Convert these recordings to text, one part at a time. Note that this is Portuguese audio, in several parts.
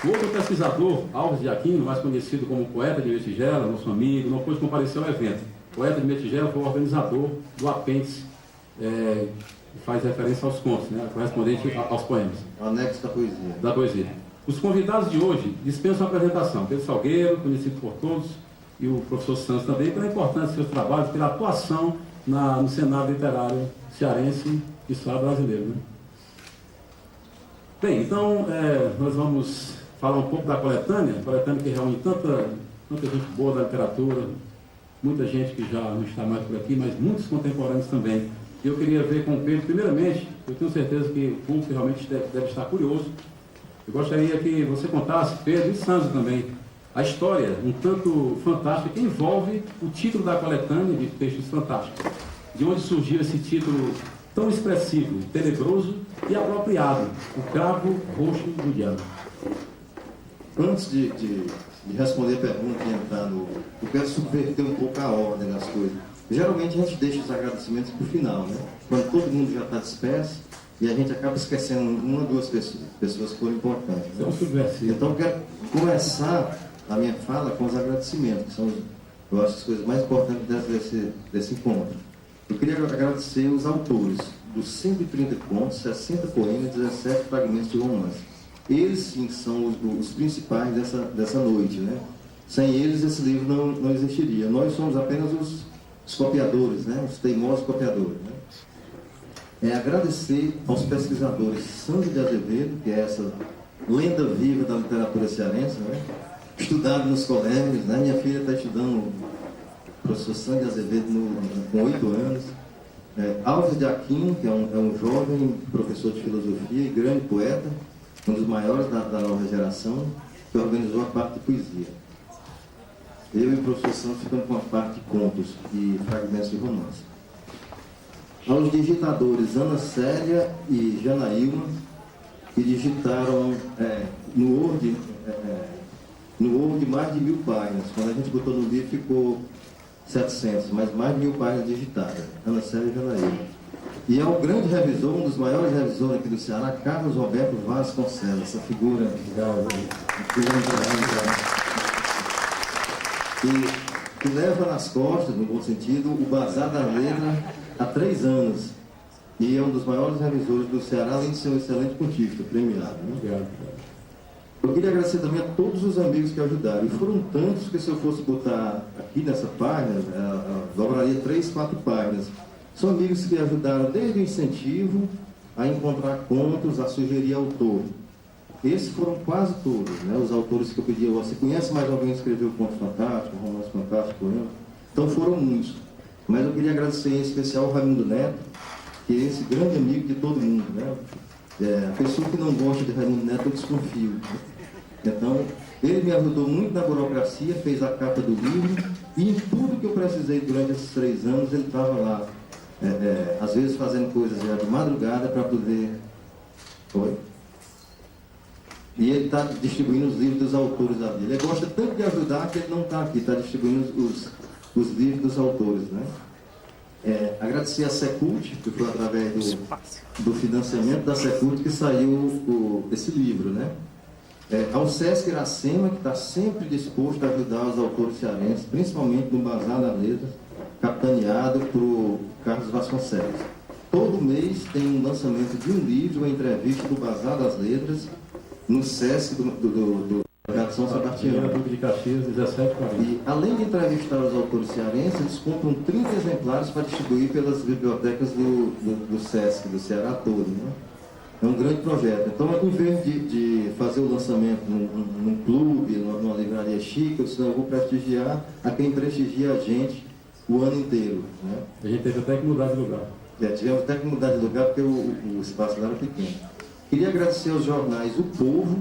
O outro pesquisador, Alves de Aquino, mais conhecido como poeta de Metigela, nosso amigo, não pôde comparecer ao evento. O poeta de Metigela foi o organizador do apêndice, que faz referência aos contos, né, correspondente aos poemas. O anexo da poesia. Da poesia. Os convidados de hoje dispensam a apresentação. Pedro Salgueiro, conhecido por todos, e o professor Santos também, pela importância de seus trabalhos, pela atuação no cenário literário cearense e brasileiro. Né? Bem, então nós vamos falar um pouco da coletânea que reúne tanta gente boa da literatura, muita gente que já não está mais por aqui, mas muitos contemporâneos também. E eu queria ver com o Pedro, primeiramente, eu tenho certeza que o público realmente deve estar curioso. Eu gostaria que você contasse, Pedro e Sandro também, a história um tanto fantástica que envolve o título da coletânea de textos fantásticos. De onde surgiu esse título tão expressivo, tenebroso e apropriado, O Cravo Roxo do Diabo. Antes de responder a pergunta e entrar eu quero subverter um pouco a ordem das coisas. Geralmente a gente deixa os agradecimentos para o final, né? Quando todo mundo já está disperso e a gente acaba esquecendo uma ou duas pessoas que foram importantes. Né? Então eu quero começar a minha fala com os agradecimentos, que são, eu acho, as coisas mais importantes desse encontro. Eu queria agradecer os autores dos 130 contos, 60 poemas e 17 fragmentos de romance. Eles, sim, são os principais dessa noite, né? Sem eles, esse livro não existiria. Nós somos apenas os copiadores, né? Os teimosos copiadores, né? Agradecer aos pesquisadores Sandro de Azevedo, que é essa lenda viva da literatura cearense, né? Estudado nos colégios, né? Minha filha está estudando o professor Sandro de Azevedo com 8 anos. Alves de Aquino, que é um jovem professor de filosofia e grande poeta, um dos maiores da nova geração, que organizou a parte de poesia. Eu e o professor Santos ficamos com a parte de contos e fragmentos de romance. Aos digitadores Ana Célia e Janaílma, que digitaram no Word mais de 1000 páginas. Quando a gente botou no livro ficou 700, mas mais de 1000 páginas digitadas. Ana Célia e Janaílma. E é o grande revisor, um dos maiores revisores aqui do Ceará, Carlos Roberto Vasconcelos, essa figura que leva nas costas, no bom sentido, o Bazar da Letra há 3 anos. E é um dos maiores revisores do Ceará, além de ser um excelente pontífice, premiado. Né? Obrigado. Eu queria agradecer também a todos os amigos que ajudaram. E foram tantos que, se eu fosse botar aqui nessa página, dobraria 3, 4 páginas. São amigos que ajudaram desde o incentivo a encontrar contos, a sugerir autor. Esses foram quase todos, né? Os autores que eu pedi. Você conhece mais alguém que escreveu contos fantásticos, romance fantástico, poema? Então foram muitos. Mas eu queria agradecer em especial ao Raimundo Neto, que é esse grande amigo de todo mundo, né? A pessoa que não gosta de Raimundo Neto, eu desconfio. Então, ele me ajudou muito na burocracia, fez a capa do livro, e em tudo que eu precisei durante esses 3 anos, ele estava lá. Às vezes fazendo coisas já de madrugada para poder... Oi? E ele está distribuindo os livros dos autores da vida. Ele gosta tanto de ajudar que ele não está aqui, está distribuindo os livros dos autores, né? Agradecer a Secult, que foi através do financiamento da Secult que saiu esse livro, né? Ao Sesc Iracema, que está sempre disposto a ajudar os autores cearenses, principalmente no Bazar das Letras, capitaneado por Carlos Vasconcelos. Todo mês tem um lançamento de um livro, uma entrevista do Bazar das Letras, no Sesc do São Sebastião. De Caxias, 1740. E, além de entrevistar os autores cearenses, eles compram 30 exemplares para distribuir pelas bibliotecas do Sesc, do Ceará todo, né? É um grande projeto. Então, em vez de fazer o lançamento num clube, numa livraria chique, eu disse, não, eu vou prestigiar a quem prestigia a gente o ano inteiro, né? A gente teve até que mudar de lugar. Tivemos até que mudar de lugar porque o espaço lá era pequeno. Queria agradecer aos jornais O Povo,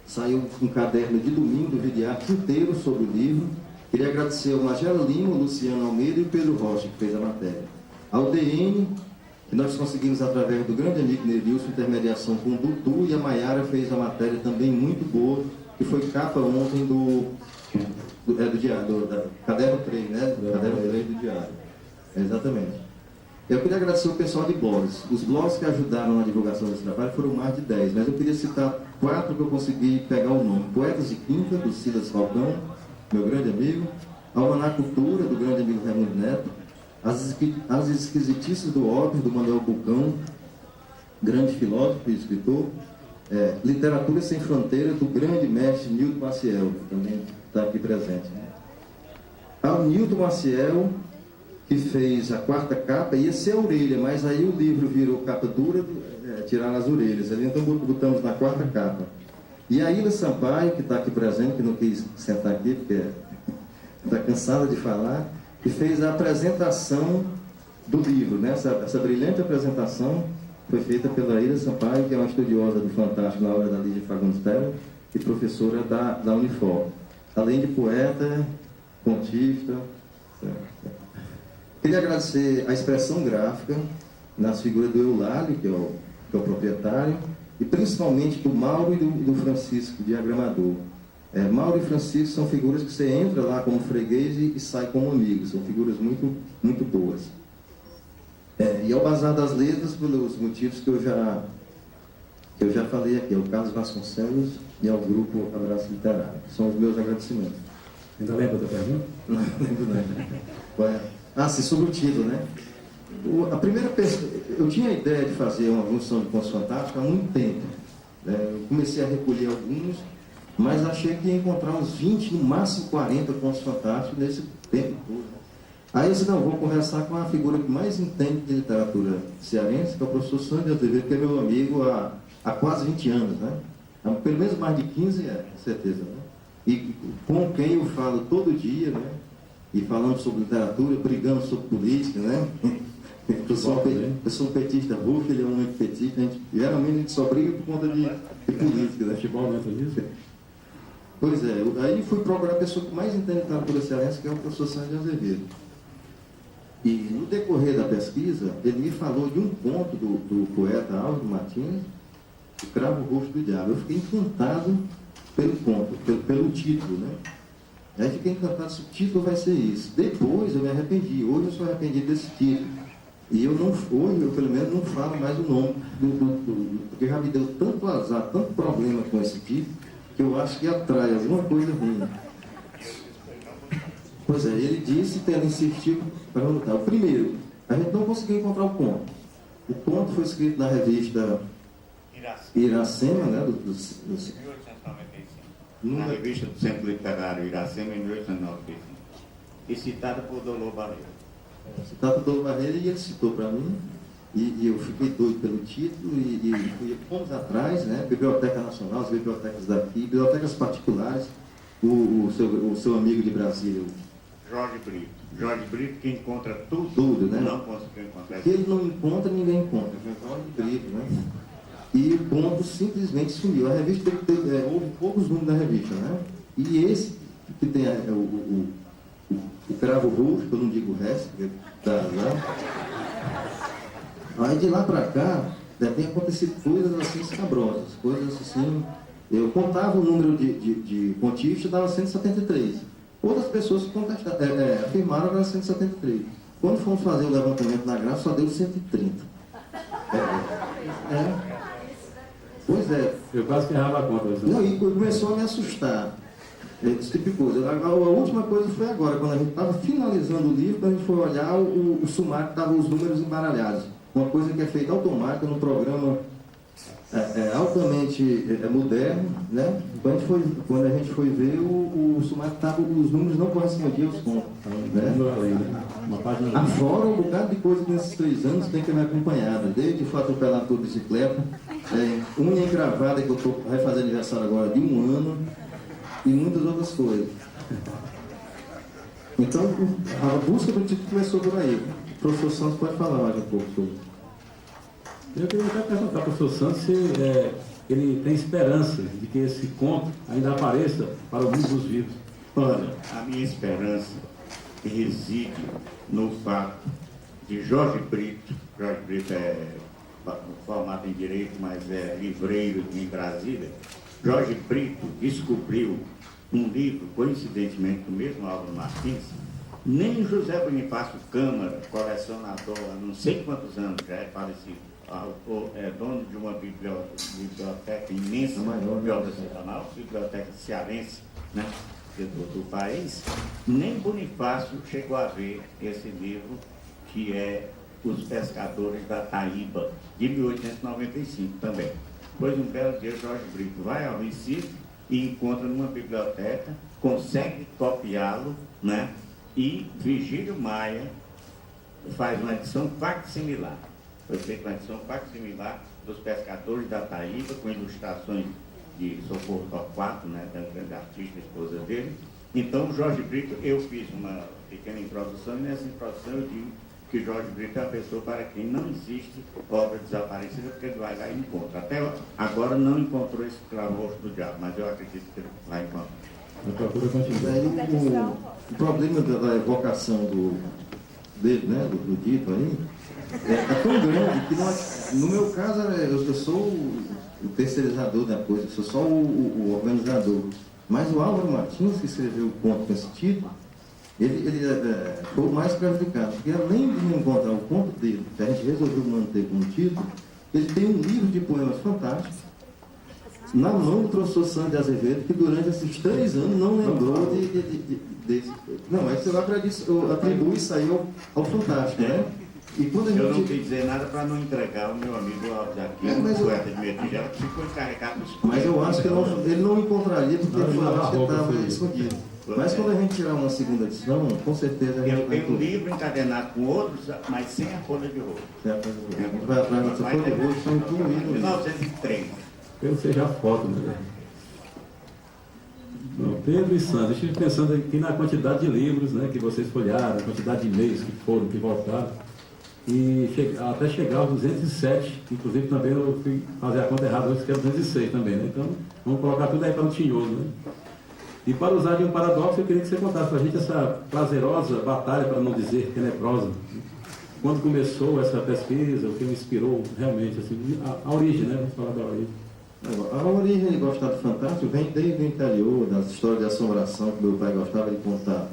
saiu um caderno de domingo do Vidiarte inteiro sobre o livro. Queria agradecer ao Magela Lima, o Luciano Almeida e o Pedro Rocha, que fez a matéria. Ao DN, que nós conseguimos através do grande amigo Nerilson, intermediação com o Dutu, e a Maiara fez a matéria também muito boa, que foi capa ontem do diário, da Caderno 3, né? Caderno 3 do diário. Exatamente. Eu queria agradecer o pessoal de blogs. Os blogs que ajudaram na divulgação desse trabalho foram mais de 10, mas eu queria citar 4 que eu consegui pegar o nome. Poetas de Quinta, do Silas Falcão, meu grande amigo. Almaná Cultura, do grande amigo Raimundo Neto. As Esquisitices do Ópio, do Manuel Bucão, grande filósofo e escritor. Literatura Sem Fronteira, do grande mestre Nilton Maciel, que também está aqui presente. Ao Nilton Maciel, que fez a 4ª capa, ia ser a orelha, mas aí o livro virou capa dura, tiraram as orelhas. Então botamos na 4ª capa. E a Ilha Sampaio, que está aqui presente, que não quis sentar aqui, porque está cansada de falar, que fez a apresentação do livro, né? Essa brilhante apresentação foi feita pela Ilha Sampaio, que é uma estudiosa do Fantástico na obra da Lígia Fagundes Telles e professora da Unifor. Além de poeta, contista. Queria agradecer a expressão gráfica nas figuras do Eulálio, que é o proprietário, e principalmente do Mauro e do Francisco, diagramador. Mauro e Francisco são figuras que você entra lá como freguês e sai como amigo. São figuras muito, muito boas. E ao Bazar das Letras, pelos motivos que eu já falei aqui, ao Carlos Vasconcelos e ao Grupo Abraço Literário. São os meus agradecimentos. Ainda lembra da pergunta? Não lembro. Sim, sobre o título, né? A primeira pessoa, eu tinha a ideia de fazer uma junção de contos fantásticos há muito tempo. Eu comecei a recolher alguns, mas achei que ia encontrar uns 20, no máximo 40 contos fantásticos nesse tempo todo. Aí eu disse, não, vou conversar com a figura que mais entende de literatura cearense, que é o professor Sandro Azevedo, que é meu amigo há quase 20 anos, né? Há pelo menos mais de 15, com certeza, né? E com quem eu falo todo dia, né? E falando sobre literatura, brigando sobre política, né? Eu sou um petista rufo, ele é um antipetista, geralmente a gente só briga por conta de política, né? Futebol dentro disso? Pois é, aí fui procurar a pessoa que mais entende literatura cearense, que é o professor Sandro Azevedo. E no decorrer da pesquisa, ele me falou de um conto do poeta Álvaro Martins, O Cravo Roxo do Diabo. Eu fiquei encantado pelo conto, pelo título, né? Aí fiquei encantado se o título vai ser isso. Depois eu me arrependi. Hoje eu sou arrependido desse título. E hoje eu pelo menos não falo mais o nome porque já me deu tanto azar, tanto problema com esse título, que eu acho que atrai alguma coisa ruim. Pois é, ele disse, tendo insistido para anotar. O primeiro, a gente não conseguiu encontrar o conto. O conto foi escrito na revista Iracema, né? 1895. Na revista do Centro Literário Iracema, em 1895. E citado por Dolor Barreira. Citado por Dolor Barreira, e ele citou para mim, e eu fiquei doido pelo título, e fomos atrás, né? Biblioteca Nacional, as bibliotecas daqui, bibliotecas particulares, o seu amigo de Brasília, Jorge Brito. Jorge Brito, que encontra tudo. Tudo, né? Não conseguiu encontrar. O que ele não encontra, ninguém encontra. Jorge Brito, né? E o ponto simplesmente sumiu. A revista houve poucos números da revista, né? E esse que tem o Cravo Roxo, que eu não digo o resto, porque tá lá. Aí de lá para cá, tem acontecido coisas assim escabrosas, coisas assim. Eu contava o número de contistas, dava 173. Outras pessoas afirmaram que era 173. Quando fomos fazer o levantamento na gráfica, só deu 130. Pois é. Eu quase que errava a conta. Não, e começou a me assustar. Esse tipo de coisa. A última coisa foi agora, quando a gente estava finalizando o livro, quando a gente foi olhar o sumário, estavam os números embaralhados. Uma coisa que é feita automática num programa altamente moderno, né? Quando a gente foi ver, o sumário estava, os números não correspondiam aos contos. Né? Afora um bocado de coisa que nesses 3 anos tem que me acompanhar, desde o atropelar por bicicleta, unha engravada, que eu vai fazer aniversário agora de 1 ano, e muitas outras coisas. Então, a busca do título começou por aí. O professor Santos pode falar mais um pouco sobre isso. Eu queria até perguntar para o professor Santos se ele tem esperança de que esse conto ainda apareça para o mundo dos vivos. Olha, a minha esperança reside no fato de Jorge Brito é formado em Direito, mas é livreiro em Brasília. Jorge Brito descobriu um livro, coincidentemente do mesmo Álvaro Martins, Nem José Bonifácio Câmara, colecionador há não sei quantos anos, já é falecido, é dono de uma biblioteca imensa, biblioteca cearense, né, do país, nem Bonifácio chegou a ver esse livro, que é Os Pescadores da Taíba, de 1895 também. Pois um belo dia Jorge Brito vai ao Recife e encontra numa biblioteca, consegue copiá-lo, né? E Virgílio Maia faz uma edição facsimilar. Foi feita uma edição facsimilar dos Pescadores da Taíba, com ilustrações de Socorro Torquato, né, da grande artista, esposa dele. Então, Jorge Brito, eu fiz uma pequena introdução, e nessa introdução eu digo que Jorge Brito é uma pessoa para quem não existe obra desaparecida, porque ele vai lá e encontra. Até agora não encontrou esse clavo do diabo, mas eu acredito que ele vai encontrar. O problema da evocação dele, né, do dito aí, é tão grande que nós, no meu caso, eu sou o terceirizador da coisa, eu sou só o organizador. Mas o Álvaro Martins, que escreveu o conto com esse título, ele foi o mais prejudicado, porque além de encontrar o conto dele, que a gente resolveu manter como título, ele tem um livro de poemas fantásticos, na mão do professor Sandro de Azevedo, que durante esses 3 anos não lembrou desse. Não, mas eu atribuo isso aí ao Fantástico, né? E quando a gente... Eu não quis dizer nada para não entregar o meu amigo Alves aqui, o poeta de Metigela, que ficou encarregado dos poetas. Mas eu acho que ele não encontraria, porque ele estava escondido. Mas quando a gente tirar uma segunda edição, com certeza a gente vai... Eu tenho um livro encadenado com outros, mas sem a folha de rosto. A gente vai atrás dessa folha de rosto, são incluídos. 1903. Pelo seja a foto, né? Bom, Pedro e Sandro, estive pensando aqui na quantidade de livros, né, que vocês folharam, a quantidade de e-mails que foram, que voltaram, e até chegar aos 207, inclusive também eu fui fazer a conta errada, eu esqueci 206 também, né? Então vamos colocar tudo aí para o tinhoso, né? E para usar de um paradoxo, eu queria que você contasse para a gente essa prazerosa batalha, para não dizer tenebrosa, quando começou essa pesquisa, o que me inspirou realmente, assim, a origem, né? Vamos falar da origem. A origem de gostar do fantástico vem desde o interior, das histórias de assombração que meu pai gostava de contar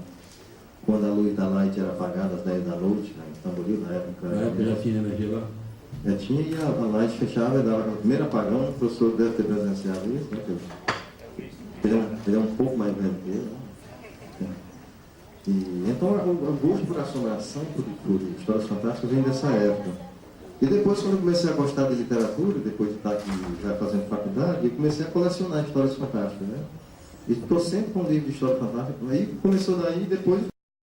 quando a luz da light era apagada às 10 da noite, né, em Tamboril, na época. Já tinha energia lá? Já tinha, e a light fechava e dava o primeiro apagão. O professor deve ter presenciado isso, né? Ele é um pouco mais velho que ele, né? E, então o gosto por assombração, por histórias fantásticas, vem dessa época. E depois, quando eu comecei a gostar de literatura, depois de estar aqui já fazendo faculdade, eu comecei a colecionar histórias fantásticas, né? E estou sempre com um livro de história fantástica. Aí começou daí, depois